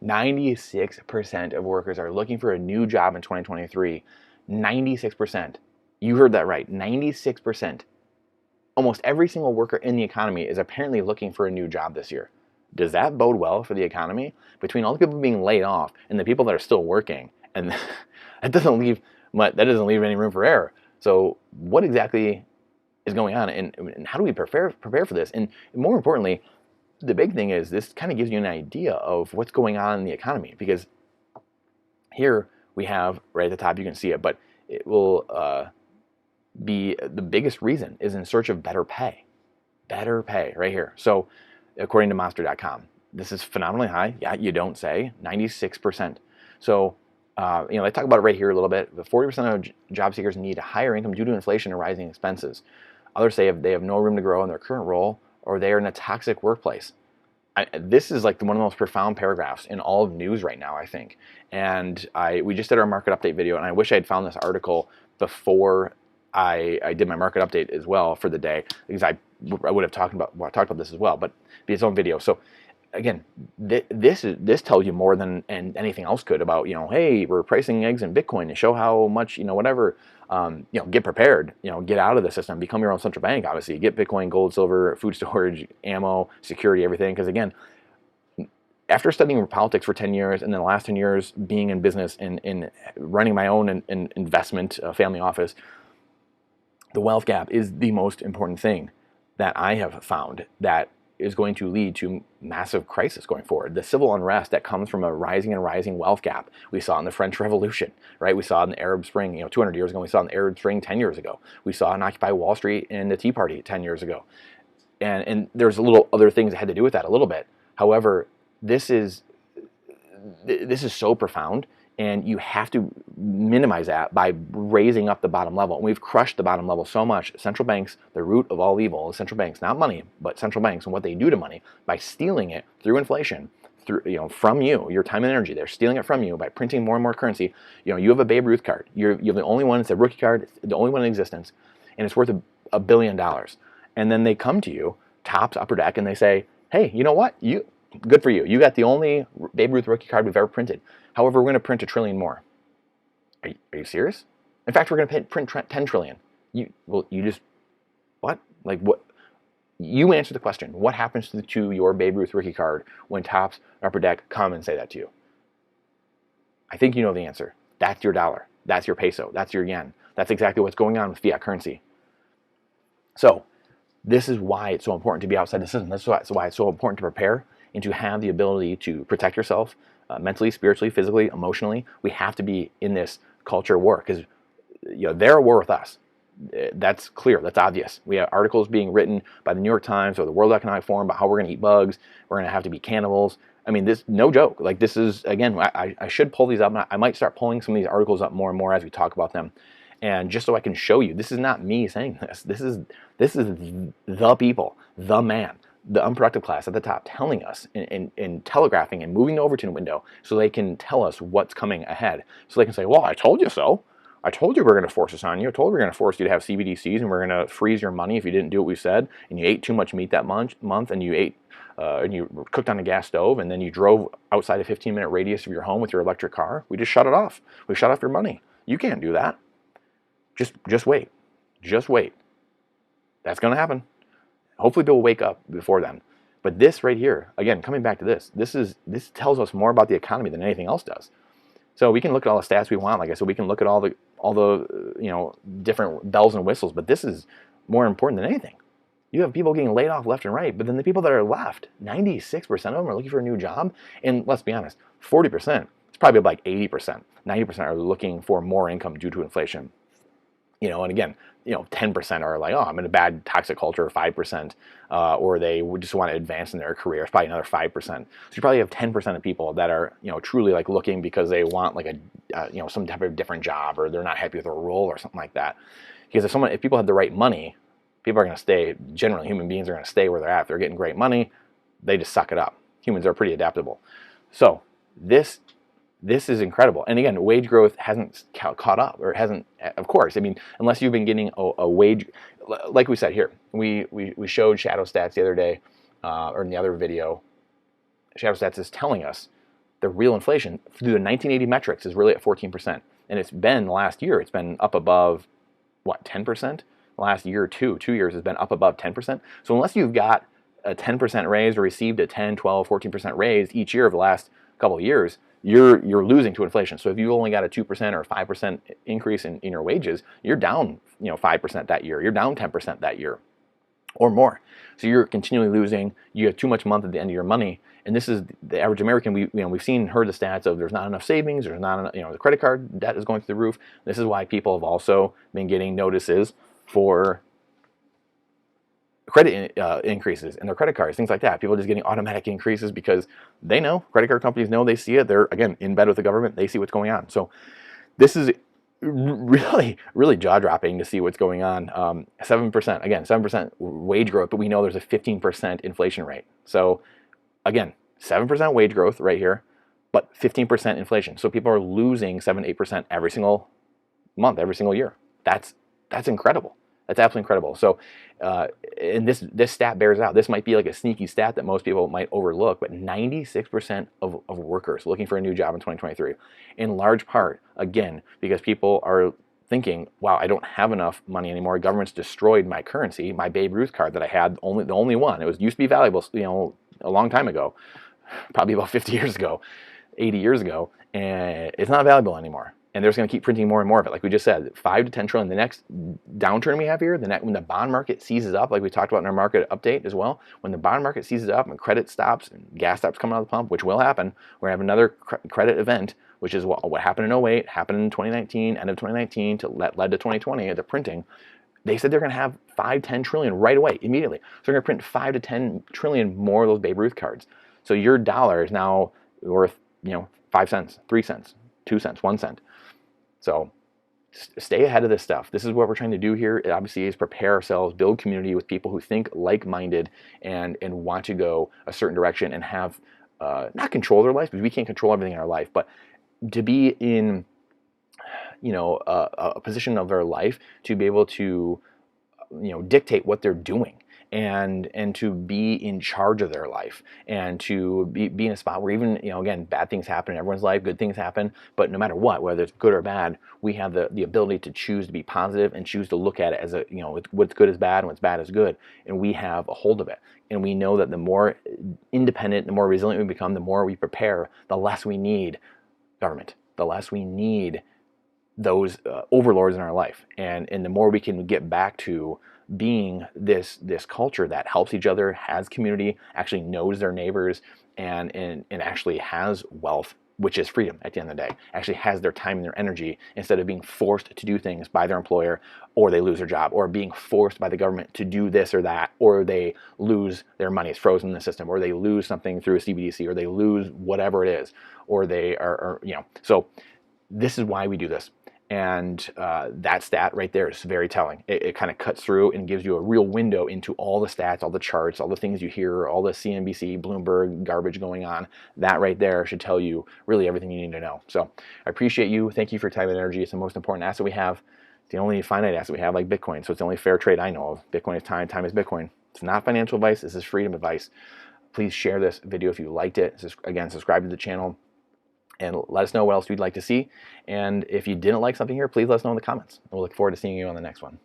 96% of workers are looking for a new job in 2023. 96%. You heard that right. 96%. Almost every single worker in the economy is apparently looking for a new job this year. Does that bode well for the economy? Between all the people being laid off and the people that are still working, and that doesn't leave any room for error. So what exactly is going on, and how do we prepare for this? And more importantly, the big thing is this kind of gives you an idea of what's going on in the economy, because here we have right at the top, you can see it, but it will be the biggest reason is in search of better pay right here. So according to monster.com, this is phenomenally high. Yeah, you don't say. 96%. So they talk about it right here a little bit. But 40% of job seekers need a higher income due to inflation and rising expenses. Others say they have no room to grow in their current role, or they are in a toxic workplace. This is like one of the most profound paragraphs in all of news right now, I think. And we just did our market update video, and I wish I had found this article before I did my market update as well for the day, because I would have talked about this as well, but be its own video. So again, this tells you more than anything else could about, hey, we're pricing eggs in Bitcoin to show how much, whatever, get prepared, get out of the system, become your own central bank, obviously, get Bitcoin, gold, silver, food storage, ammo, security, everything. Because again, after studying politics for 10 years and then the last 10 years being in business and running my own investment family office, the wealth gap is the most important thing that I have found that is going to lead to massive crisis going forward. The civil unrest that comes from a rising wealth gap. We saw in the French Revolution, right? We saw in the Arab Spring, 200 years ago. We saw in the Arab Spring 10 years ago. We saw in Occupy Wall Street and the Tea Party 10 years ago. And there's a little other things that had to do with that a little bit. However, this is so profound, and you have to minimize that by raising up the bottom level. And we've crushed the bottom level so much. Central banks, the root of all evil is central banks, not money, but central banks and what they do to money by stealing it through inflation, from you, your time and energy. They're stealing it from you by printing more and more currency. You have a Babe Ruth card. You're the only one. It's a rookie card. It's the only one in existence, and it's worth $1 billion. And then they come to you, Topps, Upper Deck, and they say, hey, you know what? Good for you. You got the only Babe Ruth rookie card we've ever printed. However, we're going to print 1 trillion more. Are you serious? In fact, we're going to print 10 trillion. What? Like what? You answer the question. What happens to your Babe Ruth rookie card when Topps, Upper Deck come and say that to you? I think you know the answer. That's your dollar. That's your peso. That's your yen. That's exactly what's going on with fiat currency. So this is why it's so important to be outside the system. That's why it's so important to prepare and to have the ability to protect yourself mentally, spiritually, physically, emotionally. We have to be in this culture war because they're at war with us. That's clear. That's obvious. We have articles being written by the New York Times or the World Economic Forum about how we're going to eat bugs. We're going to have to be cannibals. I mean, this no joke. Like this is, again, I should pull these up. I might start pulling some of these articles up more and more as we talk about them. And just so I can show you, this is not me saying this. This is the people, the man, the unproductive class at the top telling us and telegraphing and moving the Overton window so they can tell us what's coming ahead. So they can say, well, I told you so. I told you we're going to force this on you. I told you we're going to force you to have CBDCs and we're going to freeze your money if you didn't do what we said. And you ate too much meat that month and you ate and you cooked on a gas stove and then you drove outside a 15-minute radius of your home with your electric car. We just shut it off. We shut off your money. You can't do that. Just wait. Just wait. That's going to happen. Hopefully people wake up before then. But this right here, again, coming back to this tells us more about the economy than anything else does. So we can look at all the stats we want. Like I said, we can look at all the different bells and whistles, but this is more important than anything. You have people getting laid off left and right, but then the people that are left, 96% of them are looking for a new job. And let's be honest, 40%, it's probably like 80%, 90% are looking for more income due to inflation. And again, 10% are like, oh, I'm in a bad toxic culture, 5%, or they would just want to advance in their career. It's probably another 5%. So you probably have 10% of people that are, truly like looking because they want like some type of different job, or they're not happy with their role or something like that. Because if people have the right money, people are going to stay. Generally, human beings are going to stay where they're at. If they're getting great money, they just suck it up. Humans are pretty adaptable. So this is incredible. And again, wage growth hasn't caught up, or hasn't, of course. I mean, unless you've been getting a wage, like we said here, we showed Shadow Stats the other day, or in the other video. Shadow Stats is telling us the real inflation through the 1980 metrics is really at 14%. And it's been last year, it's been up above, what, 10%? The last year or 2 years has been up above 10%. So unless you've got a 10% raise or received a 10, 12, 14% raise each year of the last couple of years, you're losing to inflation. So if you only got a 2% or 5% increase in your wages, you're down 5% that year. You're down 10% that year or more. So you're continually losing. You have too much month at the end of your money. And this is the average American. We've heard the stats of there's not enough savings. There's not enough, the credit card debt is going through the roof. This is why people have also been getting notices for credit increases in their credit cards, things like that. People are just getting automatic increases because they know, credit card companies know, they see it. They're, again, in bed with the government. They see what's going on. So this is really, really jaw-dropping to see what's going on. 7%, again, 7% wage growth, but we know there's a 15% inflation rate. So again, 7% wage growth right here, but 15% inflation. So people are losing 7-8% every single month, every single year. That's incredible. That's absolutely incredible. So, and this stat bears out. This might be like a sneaky stat that most people might overlook, but 96% of workers looking for a new job in 2023, in large part, again, because people are thinking, wow, I don't have enough money anymore. Government's destroyed my currency, my Babe Ruth card that I had, the only one. It used to be valuable, a long time ago, probably about 50 years ago, 80 years ago, and it's not valuable anymore. And they're just going to keep printing more and more of it. Like we just said, 5 to 10 trillion. The next downturn we have here, when the bond market seizes up, like we talked about in our market update as well, when the bond market seizes up and credit stops and gas stops coming out of the pump, which will happen, we're going to have another credit event, which is what happened in 08, happened in 2019, end of 2019, led to 2020, the printing. They said they're going to have 5-10 trillion right away, immediately. So they're going to print 5 to 10 trillion more of those Babe Ruth cards. So your dollar is now worth 5 cents, 3 cents, 2 cents, 1 cent. So stay ahead of this stuff. This is what we're trying to do here. It obviously is prepare ourselves, build community with people who think like-minded and want to go a certain direction and have not control their life, because we can't control everything in our life, but to be in a position of their life to be able to dictate what they're doing. And to be in charge of their life, and to be in a spot where even, again, bad things happen in everyone's life, good things happen, but no matter what, whether it's good or bad, we have the ability to choose to be positive and choose to look at it as what's good is bad and what's bad is good, and we have a hold of it. And we know that the more independent, the more resilient we become, the more we prepare, the less we need government, the less we need those overlords in our life, and the more we can get back to being this culture that helps each other, has community, actually knows their neighbors, and actually has wealth, which is freedom at the end of the day, actually has their time and their energy, instead of being forced to do things by their employer, or they lose their job, or being forced by the government to do this or that, or they lose their money, it's frozen in the system, or they lose something through a CBDC, or they lose whatever it is, or they are so this is why we do this. And that stat right there is very telling. It kind of cuts through and gives you a real window into all the stats, all the charts, all the things you hear, all the CNBC, Bloomberg garbage going on. That right there should tell you really everything you need to know. So I appreciate you. Thank you for your time and energy. It's the most important asset we have. It's the only finite asset we have, like Bitcoin. So it's the only fair trade I know of. Bitcoin is time. Time is Bitcoin. It's not financial advice. This is freedom advice. Please share this video if you liked it. Again, subscribe to the channel. And let us know what else you'd like to see. And if you didn't like something here, please let us know in the comments. We'll look forward to seeing you on the next one.